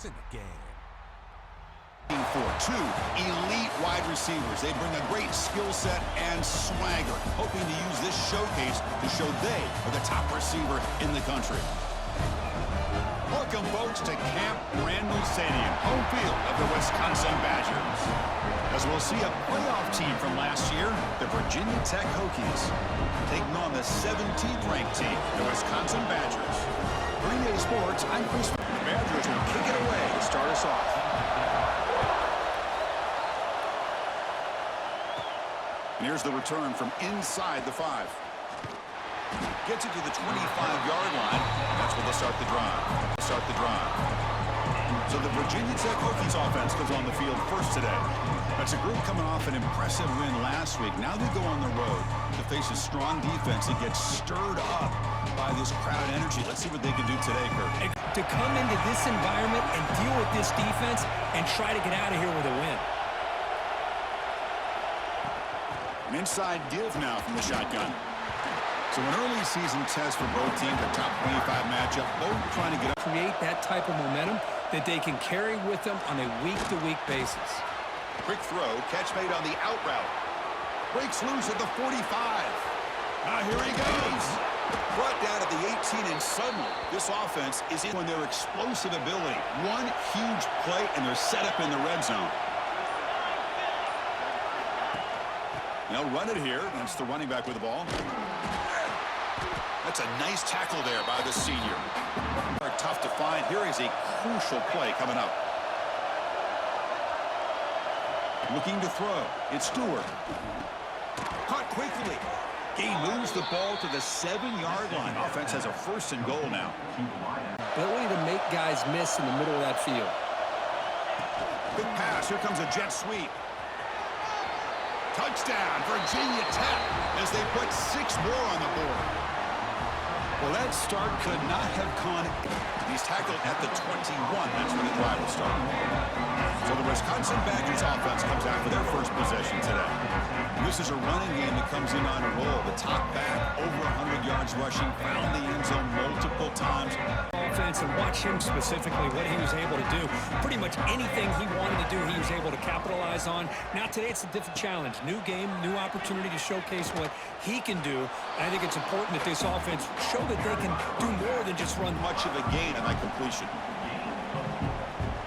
It's in the game. For two elite wide receivers. They bring a great skill set and swagger, hoping to use this showcase to show they are the top receiver in the country. Welcome, folks, to Camp Randall Stadium, home field of the Wisconsin Badgers. As we'll see a playoff team from last year, the Virginia Tech Hokies, taking on the 17th ranked team, the Wisconsin Badgers. For EA Sports, I'm Chris. The Badgers will kick it away to start us off. And here's the return from inside the 5. Gets it to the 25-yard line. That's where they'll start the drive. So the Virginia Tech Hokies offense goes on the field first today. That's a group coming off an impressive win last week. Now they go on the road to face a strong defense that gets stirred up by this crowd energy. Let's see what they can do today, Kurt. To come into this environment and deal with this defense and try to get out of here with a win. An inside give now from the shotgun. So an early season test for both teams, a top 25 matchup, both trying to get up. Create that type of momentum that they can carry with them on a week-to-week basis. Quick throw, catch made on the out route. Breaks loose at the 45. Here he goes. Brought down at the 18, and suddenly this offense is in on their explosive ability. One huge play, and they're set up in the red zone. They'll run it here. That's the running back with the ball. That's a nice tackle there by the senior. Tough to find. Here is a crucial play coming up. Looking to throw. It's Stewart. Caught quickly. He moves the ball to the 7-yard line. Offense has a 1st and goal now. Ability to make guys miss in the middle of that field. Big pass. Here comes a jet sweep. Touchdown, Virginia Tech, as they put 6 more on the board. Well, that start could not have gone. He's tackled at the 21. That's where the drive will start. So the Wisconsin Badgers offense comes out for their first possession today. And this is a running game that comes in on a roll. The top back, over 100 yards rushing, found the end zone multiple times. Offense, and watch him specifically, what he was able to do. Pretty much anything he wanted to do, he was able to capitalize on. Now today it's a different challenge. New game, new opportunity to showcase what he can do. And I think it's important that this offense show that they can do more than just run. Much of a gain on that completion.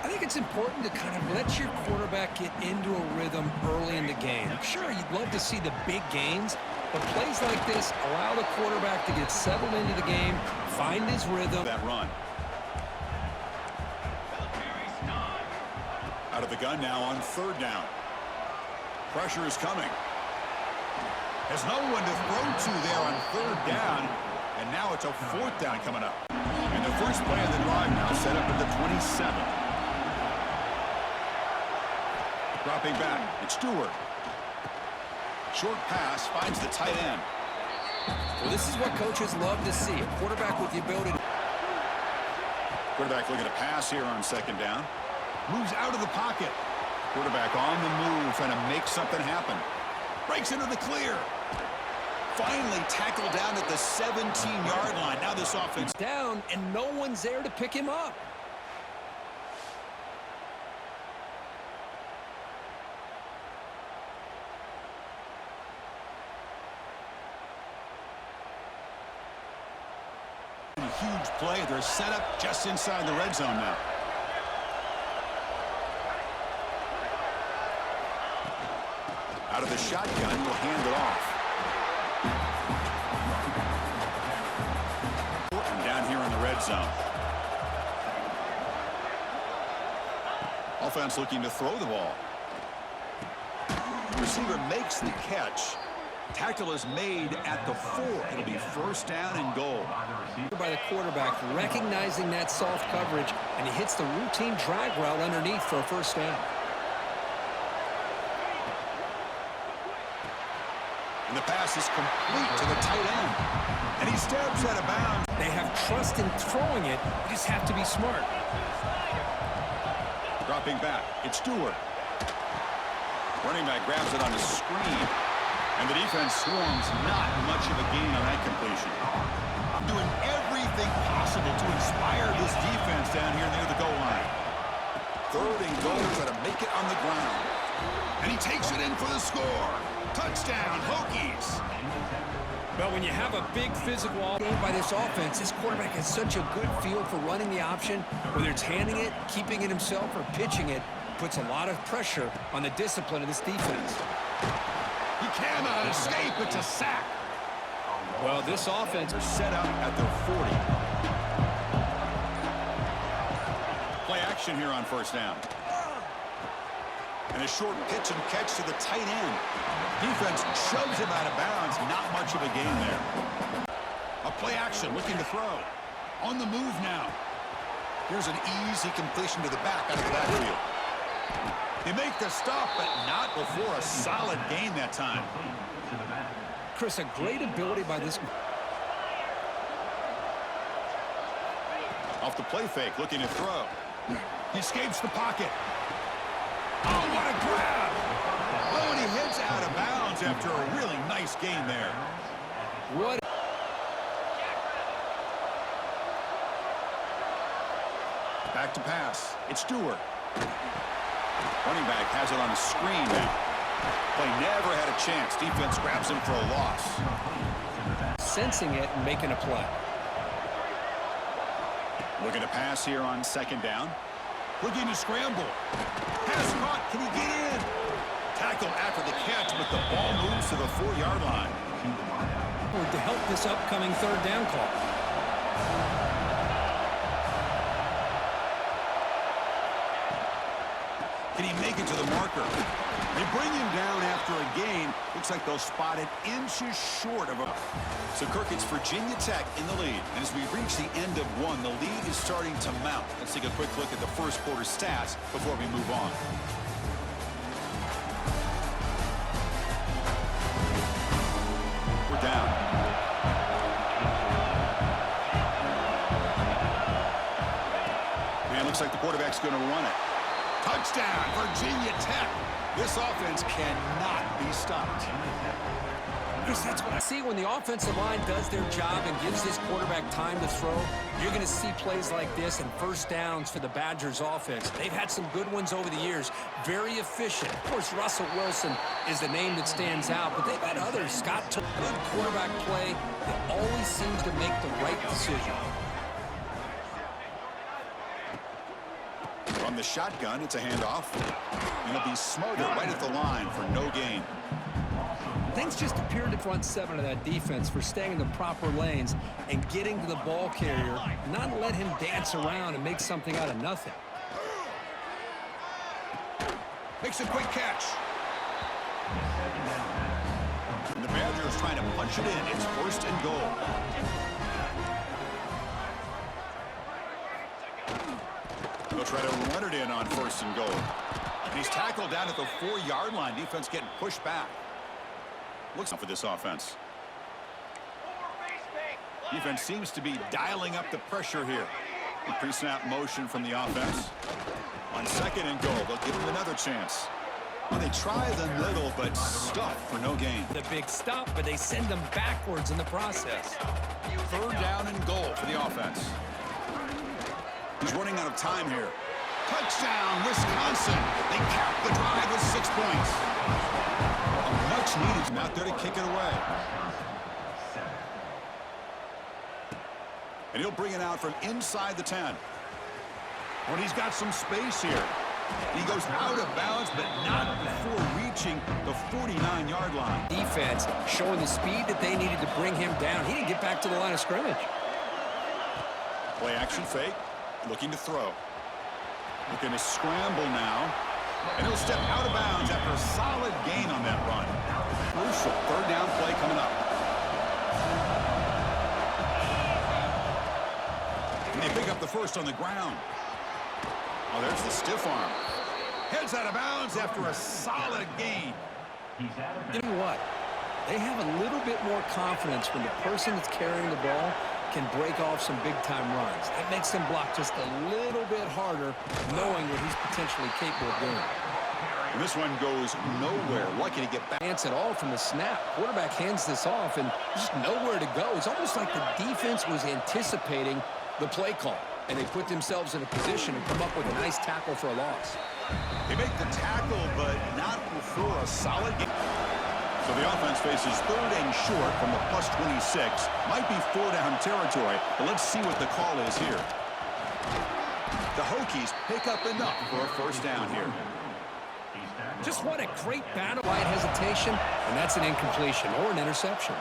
I think it's important to kind of let your quarterback get into a rhythm early in the game. Sure, you'd love to see the big gains, but plays like this allow the quarterback to get settled into the game, find his rhythm. That run. Out of the gun now on 3rd down. Pressure is coming. Has no one to throw to there on 3rd down, and now it's a 4th down coming up. And the first play of the drive now set up at the 27. Dropping back, it's Stewart. Short pass finds the tight end. Well, this is what coaches love to see. A quarterback with the ability to... Quarterback looking to pass here on 2nd down. Moves out of the pocket. Quarterback on the move, trying to make something happen. Breaks into the clear. Finally tackled down at the 17-yard line. Now this offense down, and no one's there to pick him up. Huge play. They're set up just inside the red zone now. Out of the shotgun, will hand it off. And down here in the red zone. Offense looking to throw the ball. Receiver makes the catch. Tackle is made at the 4. It'll be 1st down and goal. By the quarterback, recognizing that soft coverage, and he hits the routine drag route underneath for a 1st down. And the pass is complete to the tight end. And he steps out of bounds. They have trust in throwing it. You just have to be smart. Dropping back, it's Stewart. Running back grabs it on a screen. And the defense swarms, not much of a gain on that completion. Doing everything possible to inspire this defense down here near the goal line. third and goal. Got to make it on the ground. And he takes it in for the score. Touchdown, Hokies. But when you have a big physical game by this offense, this quarterback has such a good feel for running the option. Whether it's handing it, keeping it himself, or pitching it, puts a lot of pressure on the discipline of this defense. He cannot escape. It's a sack. Well, this offense is set up at their 40. Play action here on first down. And a short pitch and catch to the tight end. Defense shoves him out of bounds. Not much of a gain there. A play action looking to throw. On the move now. Here's an easy completion to the back out of the backfield. They make the stop, but not before a solid gain that time. Chris, a great ability by this. Off the play fake, looking to throw. He escapes the pocket. Oh, what a grab! Oh, and he heads out of bounds after a really nice gain there. What? Back to pass. It's Stewart. Running back has it on the screen now. Play never had a chance. Defense grabs him for a loss. Sensing it and making a play. Looking to pass here on second down. Looking to scramble. Pass caught. Can he get in? Tackled after the catch, but the ball moves to the 4-yard line. To help this upcoming third down call. Can he make it to the marker? They bring him down after a gain. Looks like they'll spot it inches short of a... So, Kirk, it's Virginia Tech in the lead. And as we reach the end of one, the lead is starting to mount. Let's take a quick look at the first quarter stats before we move on. We're down. And it looks like the quarterback's going to run it. Touchdown, Virginia Tech. This offense cannot be stopped. Chris, that's what I see when the offensive line does their job and gives this quarterback time to throw. You're going to see plays like this and first downs for the Badgers offense. They've had some good ones over the years. Very efficient. Of course, Russell Wilson is the name that stands out, but they've had others. Scott took good quarterback play that always seems to make the right decision. From the shotgun, it's a handoff. And it'll be Smarter right at the line for no gain. Things just appeared to front seven of that defense for staying in the proper lanes and getting to the ball carrier, not let him dance around and make something out of nothing. Makes a quick catch. And the Badgers trying to punch it in. It's first and goal. They'll try to run it in on first and goal. And he's tackled down at the 4-yard line. Defense getting pushed back. Looks up for this offense. Defense seems to be dialing up the pressure here. The pre-snap motion from the offense. On second and goal, they'll give him another chance. Well, they try the middle, but stuff for no gain. The big stop, but they send them backwards in the process. Third down and goal for the offense. He's running out of time here. Touchdown, Wisconsin. They cap the drive with 6 points. A much needed out there to kick it away. And he'll bring it out from inside the 10. When he's got some space here. He goes out of bounds, but not before reaching the 49-yard line. Defense showing the speed that they needed to bring him down. He didn't get back to the line of scrimmage. Play action fake. Looking to throw. Looking to scramble now. And he'll step out of bounds after a solid gain on that run. Crucial third down play coming up. And they pick up the first on the ground. Oh, there's the stiff arm. Heads out of bounds after a solid gain. You know what? They have a little bit more confidence when the person that's carrying the ball can break off some big-time runs. That makes them block just a little bit harder, knowing what he's potentially capable of doing. And this one goes nowhere. Lucky to get back. Chance at all from the snap. Quarterback hands this off, and just nowhere to go. It's almost like the defense was anticipating the play call. and they put themselves in a position to come up with a nice tackle for a loss. They make the tackle, but not before a solid game. So the offense faces 3rd and short from the +26. Might be 4-down territory, but let's see what the call is here. The Hokies pick up enough for a 1st down here. Just what a great battle. Wide hesitation, and that's an incompletion or an interception.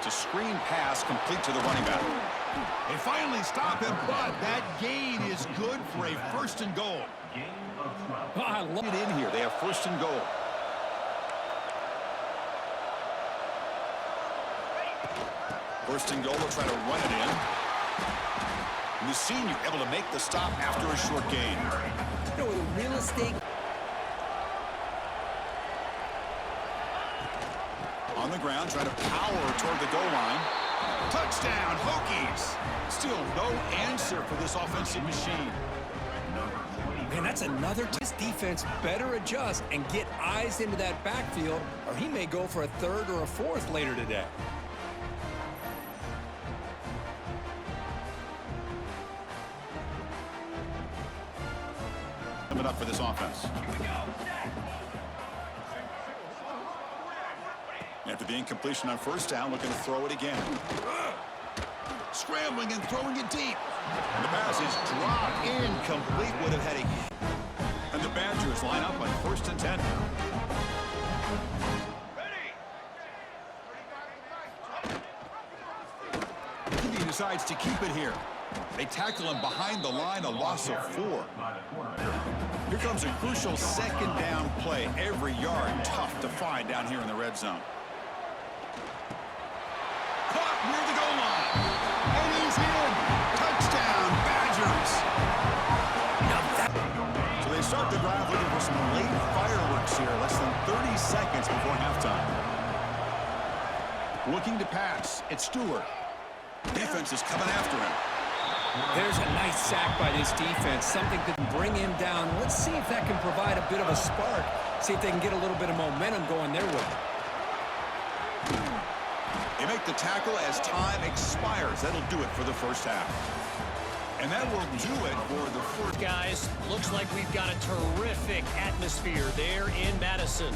To screen pass complete to the running back. They finally stop him, but that gain is good for a 1st and goal. Oh, I love It in here. They have 1st and goal. First and goal, they'll try to run it in. And the senior able to make the stop after a short gain. You know, with real estate. On the ground, trying to power toward the goal line. Touchdown, Hokies! Still no answer for this offensive machine. Man, that's another. This defense better adjust and get eyes into that backfield, or he may go for a 3rd or a 4th later today. Coming up for this offense. After the incompletion on 1st down, looking to throw it again. Scrambling and throwing it deep. And the pass is dropped incomplete. Would have had a... And the Badgers line up on 1st and 10. He decides to keep it here. They tackle him behind the line, a loss of 4. Here comes a crucial 2nd down play. Every yard tough to find down here in the red zone. Caught near the goal line. And he's in. Touchdown, Badgers. So they start the drive looking for some late fireworks here. Less than 30 seconds before halftime. Looking to pass. It's Stewart. Defense is coming after him. There's a nice sack by this defense, something that can bring him down. Let's see if that can provide a bit of a spark. See if they can get a little bit of momentum going their way. They make the tackle as time expires. That'll do it for the 1st half. And that will do it for the 1st. Guys, looks like we've got a terrific atmosphere there in Madison.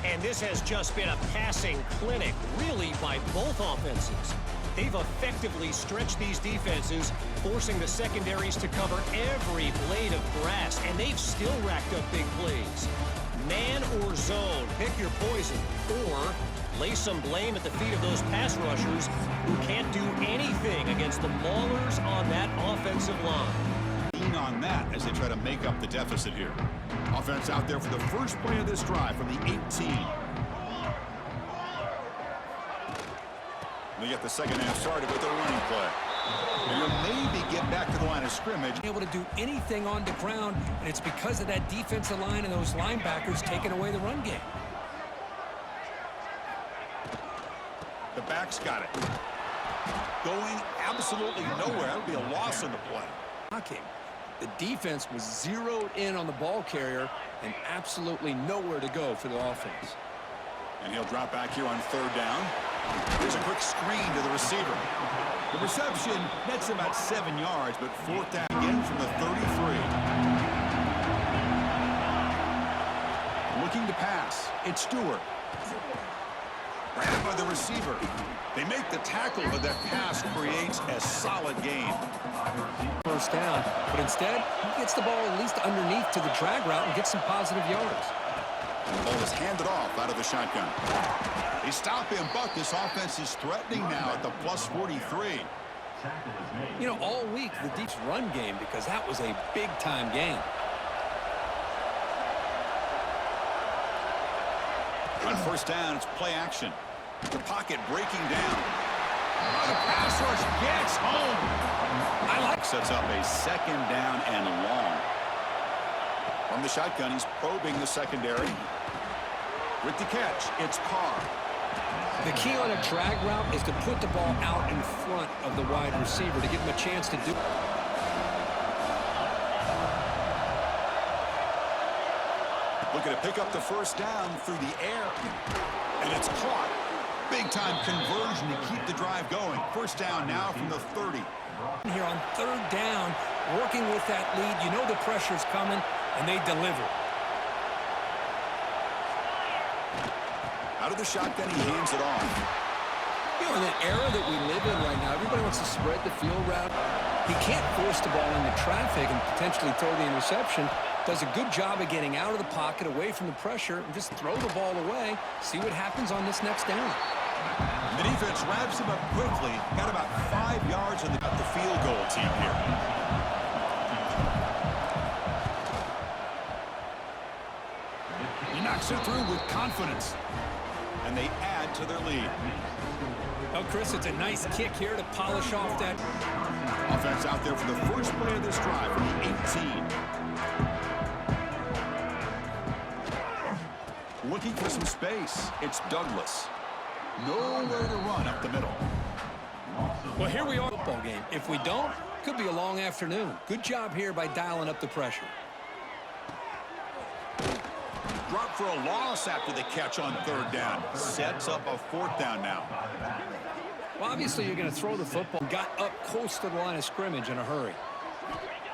And this has just been a passing clinic, really, by both offenses. They've effectively stretched these defenses, forcing the secondaries to cover every blade of grass, and they've still racked up big plays. Man or zone, pick your poison, or lay some blame at the feet of those pass rushers who can't do anything against the maulers on that offensive line. Lean on that as they try to make up the deficit here. Offense out there for the first play of this drive from the 18. They get the 2nd half started with a running play. They'll maybe get back to the line of scrimmage. Able to do anything on the ground, and it's because of that defensive line and those linebackers taking away the run game. The back's got it. Going absolutely nowhere. That would be a loss on the play. Blocking. The defense was zeroed in on the ball carrier and absolutely nowhere to go for the offense. And he'll drop back here on 3rd down. Here's a quick screen to the receiver. The reception nets about 7 yards, but 4th down again from the 33. Looking to pass. It's Stewart. Grabbed by the receiver. They make the tackle, but that pass creates a solid gain. 1st down, but instead, he gets the ball at least underneath to the drag route and gets some positive yards. The ball is handed off out of the shotgun. They stop him, but this offense is threatening now at the +43. You know, all week, the Deep's run game, because that was a big-time game. On 1st down, it's play action. The pocket breaking down. Oh, the pass rush gets home. Sets up a 2nd down and long. From the shotgun, he's probing the secondary. With the catch, it's Carr. The key on a drag route is to put the ball out in front of the wide receiver to give him a chance to do it. Looking to pick up the 1st down through the air. And it's caught. Big-time conversion to keep the drive going. First down now from the 30. Here on third down, working with that lead. You know the pressure's coming, and they deliver. Out of the shotgun, he hands it off. You know, in the era that we live in right now, everybody wants to spread the field route. He can't force the ball into traffic and potentially throw the interception. Does a good job of getting out of the pocket, away from the pressure, and just throw the ball away. See what happens on this next down. The defense wraps him up quickly. Got about 5 yards on the field goal team here. He knocks it through with confidence. And they add to their lead. Oh, Chris, it's a nice kick here to polish off that. Offense out there for the first play of this drive from the 18. Looking for some space. It's Douglas. Nowhere to run up the middle. Well, here we are. Football game. If we don't, could be a long afternoon. Good job here by dialing up the pressure. Drop for a loss after the catch on third down. Sets up a fourth down now. Well, obviously, you're going to throw the football. Got up close to the line of scrimmage in a hurry.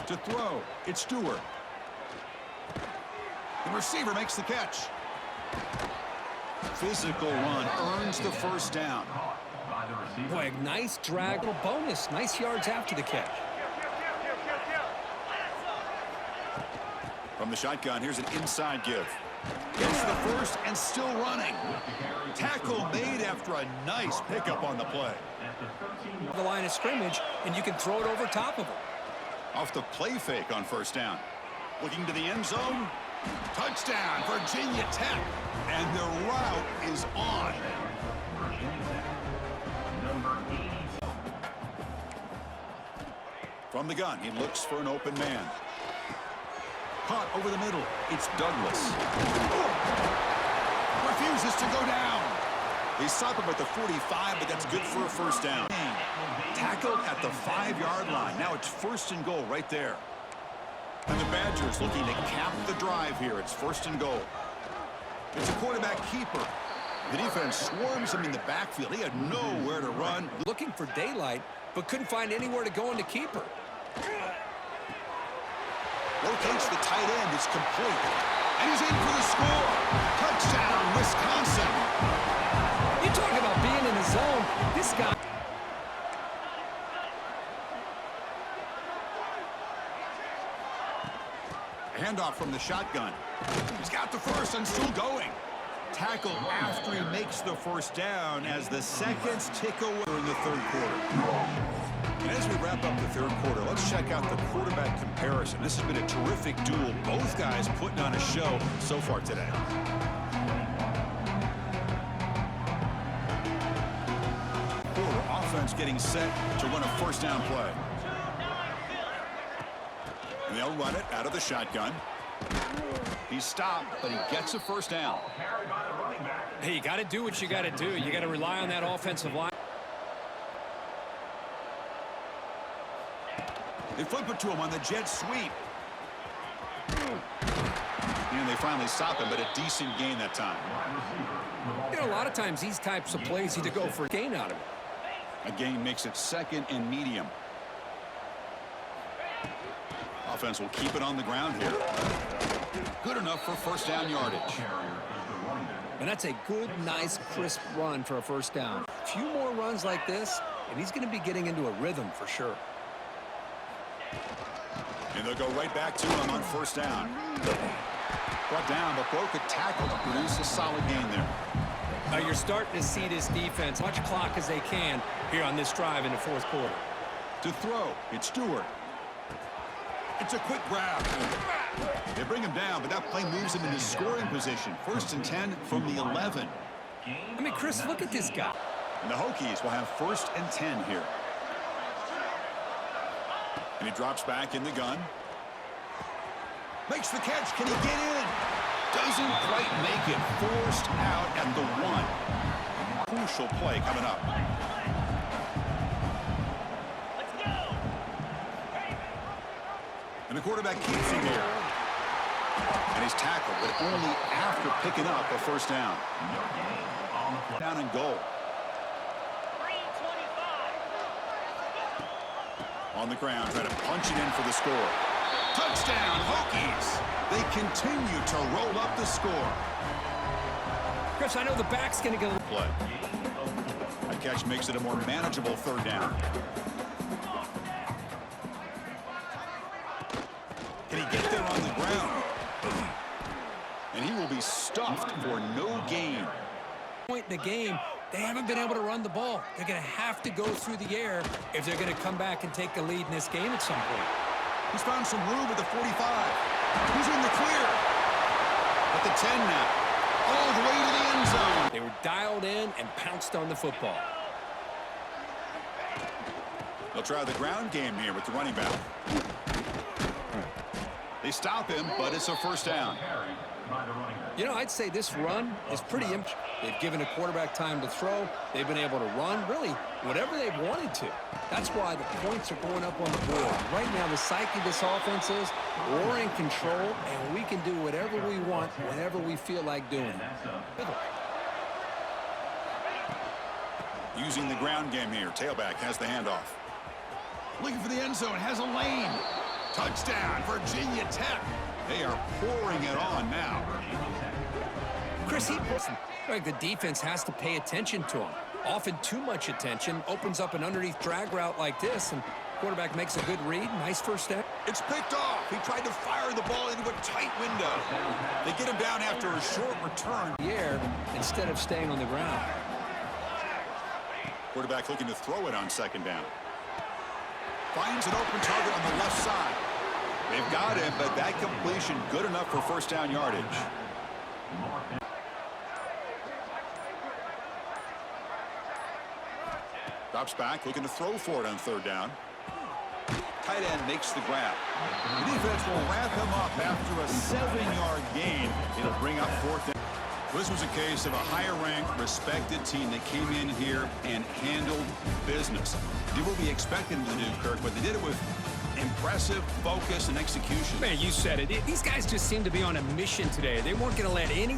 To throw, it's Stewart. The receiver makes the catch. Physical run earns the first down. Boy, a nice drag. Little bonus. Nice yards after the catch. From the shotgun, here's an inside give. Gets the first and still running. Tackle made after a nice pickup on the play. The line of scrimmage, and you can throw it over top of him. Off the play fake on first down. Looking to the end zone. Touchdown, Virginia Tech. And the route is on. From the gun, he looks for an open man. Caught over the middle. It's Douglas. Refuses to go down. They stop him at the 45, but that's good for a first down. Tackled at the 5-yard line. Now it's first and goal right there. And the Badgers looking to cap the drive here. It's first and goal. It's a quarterback keeper. The defense swarms him in the backfield. He had nowhere to run. Looking for daylight, but couldn't find anywhere to go in the keeper. Locates the tight end. It's complete. And he's in for the score. Touchdown, Wisconsin. You talk about being in the zone. This guy. Handoff from the shotgun. He's got the first and still going. Tackle after he makes the first down as the seconds tick away in the third quarter. And as we wrap up the third quarter, let's check out the quarterback comparison. This has been a terrific duel. Both guys putting on a show so far today. Quarter offense getting set to run a first down play. And they'll run it out of the shotgun. He's stopped, but he gets a first down. Hey, you got to do what you got to do. You got to rely on that offensive line. They flip it to him on the jet sweep. And they finally stop him, but a decent gain that time. You know, a lot of times these types of plays need to go for a gain out of it. A gain makes it second and medium. Offense will keep it on the ground here. Good enough for first down yardage. And that's a good, nice, crisp run for a first down. A few more runs like this, and he's going to be getting into a rhythm for sure. And they'll go right back to him on first down. Brought down, but broke a tackle to produce a solid gain there. Now you're starting to see this defense much clock as they can here on this drive in the fourth quarter. To throw, it's Stewart. It's a quick grab. They bring him down, but that play moves him into scoring position. First and 10 from the 11. I mean, Chris, look at this guy. And the Hokies will have first and 10 here. And he drops back in the gun. Makes the catch. Can he get in? Doesn't quite make it. Forced out at the 1. Crucial play coming up. And the quarterback keeps him here. And he's tackled, but only after picking up a first down. Down and goal. On the ground, trying to punch it in for the score. Touchdown, Hokies! They continue to roll up the score. Chris, I know the back's going to go. Play. A catch makes it a more manageable third down. Can he get there on the ground? And he will be stuffed for no gain. Point in the game, they haven't been able to run the ball. They're going to have to go through the air if they're going to come back and take the lead in this game at some point. He's found some room at the 45. He's in the clear. At the 10 now. All the way to the end zone. They were dialed in and pounced on the football. They'll try the ground game here with the running back. They stop him, but it's a first down. You know, I'd say this run is pretty empty. They've given a quarterback time to throw. They've been able to run, really, whatever they've wanted to. That's why the points are going up on the board. Right now, the psyche of this offense is we're in control, and we can do whatever we want whenever we feel like doing it. Using the ground game here. Tailback has the handoff. Looking for the end zone. Has a lane. Touchdown, Virginia Tech. They are pouring it on now. Chris, like the defense has to pay attention to him. Often too much attention opens up an underneath drag route like this, and quarterback makes a good read. Nice first step. It's picked off. He tried to fire the ball into a tight window. They get him down after a short return. The air instead of staying on the ground. Quarterback looking to throw it on second down. Finds an open target on the left side. They've got him, but that completion good enough for first down yardage. Drops back, looking to throw for it on third down. Tight end makes the grab. The defense will wrap him up after a 7-yard gain. It'll bring up fourth down. This was a case of a higher-ranked, respected team that came in here and handled business. Did what we expected them to do, Kirk, but they did it with impressive focus and execution. Man, you said it. These guys just seem to be on a mission today. They weren't going to let any